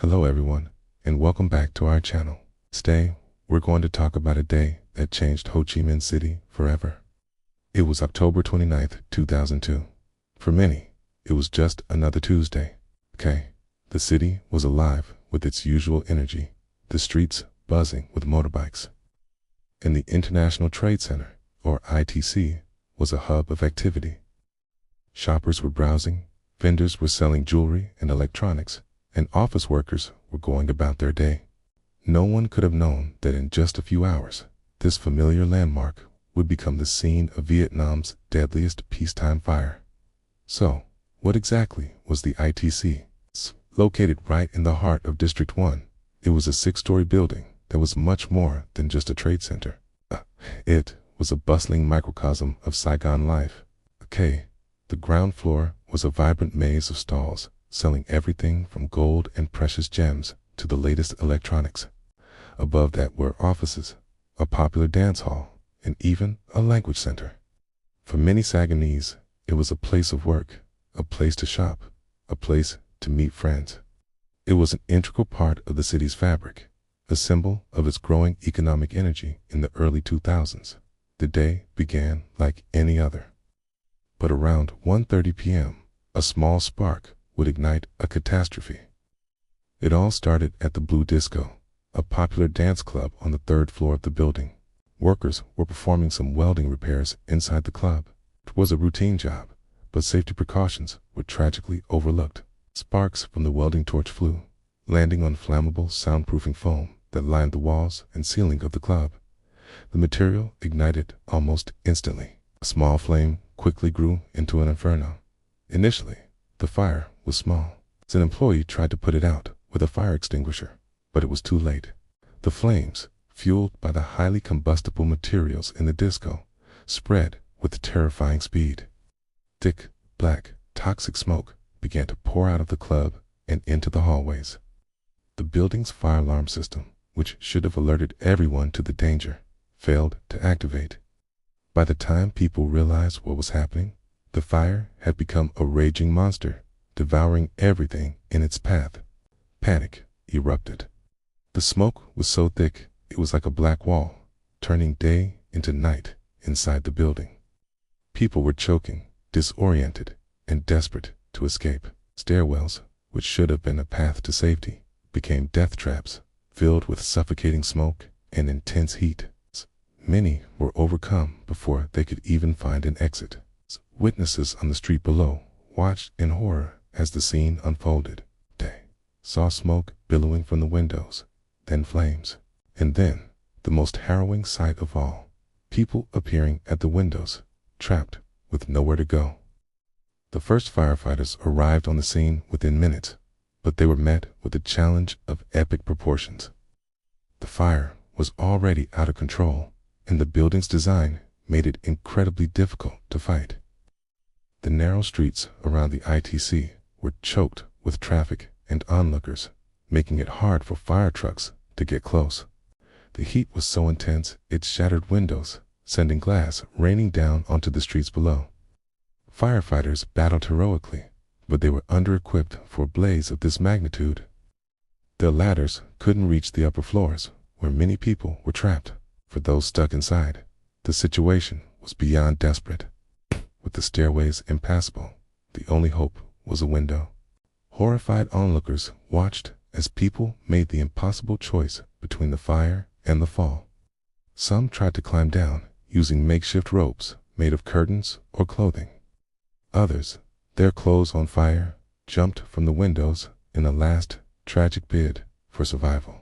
Hello everyone, and welcome back to our channel. Today, we're going to talk about a day that changed Ho Chi Minh City forever. It was October 29th, 2002. For many, it was just another Tuesday. The city was alive with its usual energy, the streets buzzing with motorbikes. And the International Trade Center, or ITC, was a hub of activity. Shoppers were browsing, vendors were selling jewelry and electronics, and office workers were going about their day. No one could have known that in just a few hours, this familiar landmark would become the scene of Vietnam's deadliest peacetime fire. So, what exactly was the ITC? Located right in the heart of District 1, it was a 6-story building that was much more than just a trade center. It was a bustling microcosm of Saigon life. The ground floor was a vibrant maze of stalls, selling everything from gold and precious gems to the latest electronics. Above that were offices, a popular dance hall, and even a language center. For many Saigonese, it was a place of work, a place to shop, a place to meet friends. It was an integral part of the city's fabric, a symbol of its growing economic energy in the early 2000s. The day began like any other. But around 1:30 p.m., a small spark would ignite a catastrophe. It all started at the Blue Disco, a popular dance club on the 3rd floor of the building. Workers were performing some welding repairs inside the club. It was a routine job, but safety precautions were tragically overlooked. Sparks from the welding torch flew, landing on flammable soundproofing foam that lined the walls and ceiling of the club. The material ignited almost instantly. A small flame quickly grew into an inferno. Initially, the fire was small. An employee tried to put it out with a fire extinguisher, but it was too late. The flames, fueled by the highly combustible materials in the disco, spread with terrifying speed. Thick, black, toxic smoke began to pour out of the club and into the hallways. The building's fire alarm system, which should have alerted everyone to the danger, failed to activate. By the time people realized what was happening, the fire had become a raging monster, devouring everything in its path. Panic erupted. The smoke was so thick it was like a black wall, turning day into night inside the building. People were choking, disoriented, and desperate to escape. Stairwells, which should have been a path to safety, became death traps, filled with suffocating smoke and intense heat. Many were overcome before they could even find an exit. Witnesses on the street below watched in horror as the scene unfolded. They saw smoke billowing from the windows, then flames, and then, the most harrowing sight of all, people appearing at the windows, trapped with nowhere to go. The first firefighters arrived on the scene within minutes, but they were met with a challenge of epic proportions. The fire was already out of control, and the building's design made it incredibly difficult to fight. The narrow streets around the ITC were choked with traffic and onlookers, making it hard for fire trucks to get close. The heat was so intense it shattered windows, sending glass raining down onto the streets below. Firefighters battled heroically, but they were under-equipped for a blaze of this magnitude. Their ladders couldn't reach the upper floors, where many people were trapped. For those stuck inside, the situation was beyond desperate. With the stairways impassable, the only hope was a window. Horrified onlookers watched as people made the impossible choice between the fire and the fall. Some tried to climb down using makeshift ropes made of curtains or clothing. Others, their clothes on fire, jumped from the windows in a last tragic bid for survival.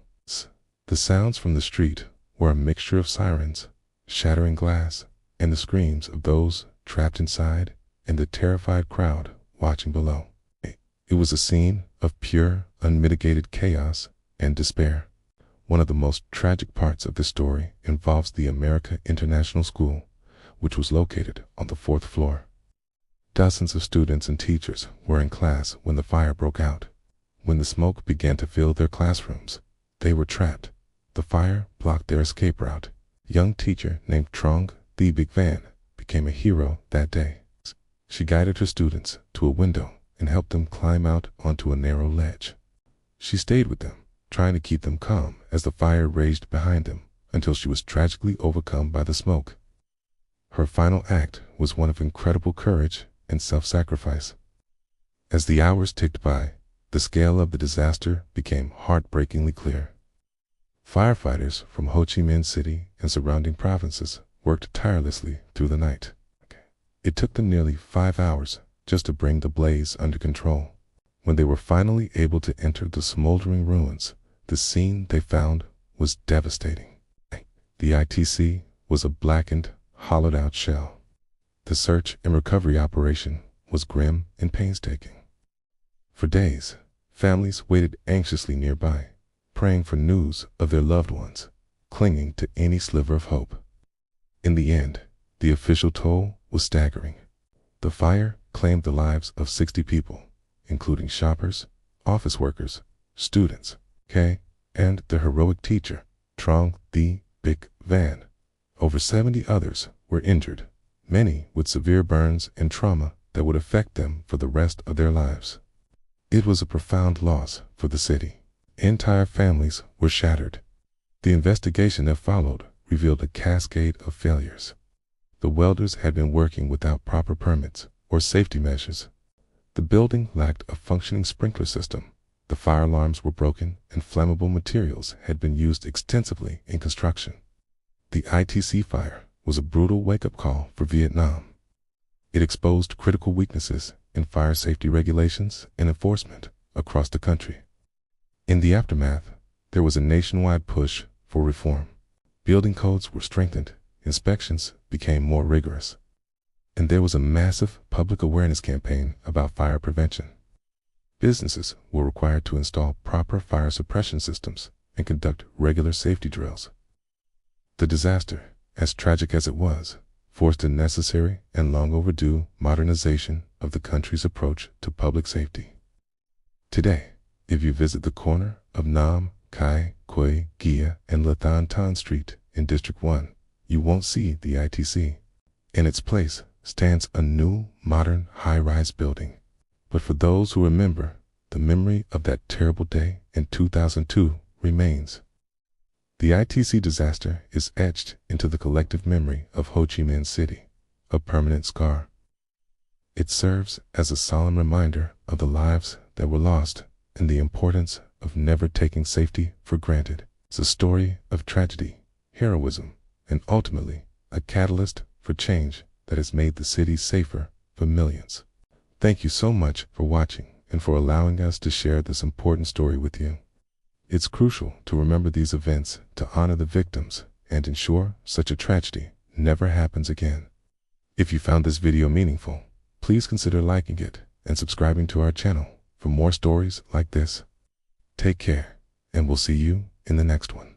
The sounds from the street were a mixture of sirens, shattering glass, and the screams of those trapped inside and the terrified crowd watching below. It was a scene of pure, unmitigated chaos and despair. One of the most tragic parts of this story involves the America International School, which was located on the 4th floor. Dozens of students and teachers were in class when the fire broke out. When the smoke began to fill their classrooms, they were trapped. The fire blocked their escape route. A young teacher named Trong Thi Big Van became a hero that day. She guided her students to a window and helped them climb out onto a narrow ledge. She stayed with them, trying to keep them calm as the fire raged behind them until she was tragically overcome by the smoke. Her final act was one of incredible courage and self-sacrifice. As the hours ticked by, the scale of the disaster became heartbreakingly clear. Firefighters from Ho Chi Minh City and surrounding provinces worked tirelessly through the night. It took them nearly 5 hours just to bring the blaze under control. When they were finally able to enter the smoldering ruins, the scene they found was devastating. The ITC was a blackened, hollowed-out shell. The search and recovery operation was grim and painstaking. For days, families waited anxiously nearby, praying for news of their loved ones, clinging to any sliver of hope. In the end, the official toll was staggering. The fire claimed the lives of 60 people, including shoppers, office workers, students, and the heroic teacher, Trong Thi Bich Van. Over 70 others were injured, many with severe burns and trauma that would affect them for the rest of their lives. It was a profound loss for the city. Entire families were shattered. The investigation that followed revealed a cascade of failures. The welders had been working without proper permits or safety measures. The building lacked a functioning sprinkler system. The fire alarms were broken and flammable materials had been used extensively in construction. The ITC Fire was a brutal wake-up call for Vietnam. It exposed critical weaknesses in fire safety regulations and enforcement across the country. In the aftermath, there was a nationwide push for reform. Building codes were strengthened, inspections became more rigorous, and there was a massive public awareness campaign about fire prevention. Businesses were required to install proper fire suppression systems and conduct regular safety drills. The disaster, as tragic as it was, forced a necessary and long overdue modernization of the country's approach to public safety. Today, if you visit the corner of Nam, Khai, Quay, Gia, and Lathan Tan Street in District 1, you won't see the ITC. In its place stands a new, modern, high-rise building. But for those who remember, the memory of that terrible day in 2002 remains. The ITC disaster is etched into the collective memory of Ho Chi Minh City, a permanent scar. It serves as a solemn reminder of the lives that were lost and the importance of never taking safety for granted. It's a story of tragedy, heroism, and ultimately a catalyst for change that has made the city safer for millions. Thank you so much for watching and for allowing us to share this important story with you. It's crucial to remember these events to honor the victims and ensure such a tragedy never happens again. If you found this video meaningful, please consider liking it and subscribing to our channel for more stories like this. Take care, and we'll see you in the next one.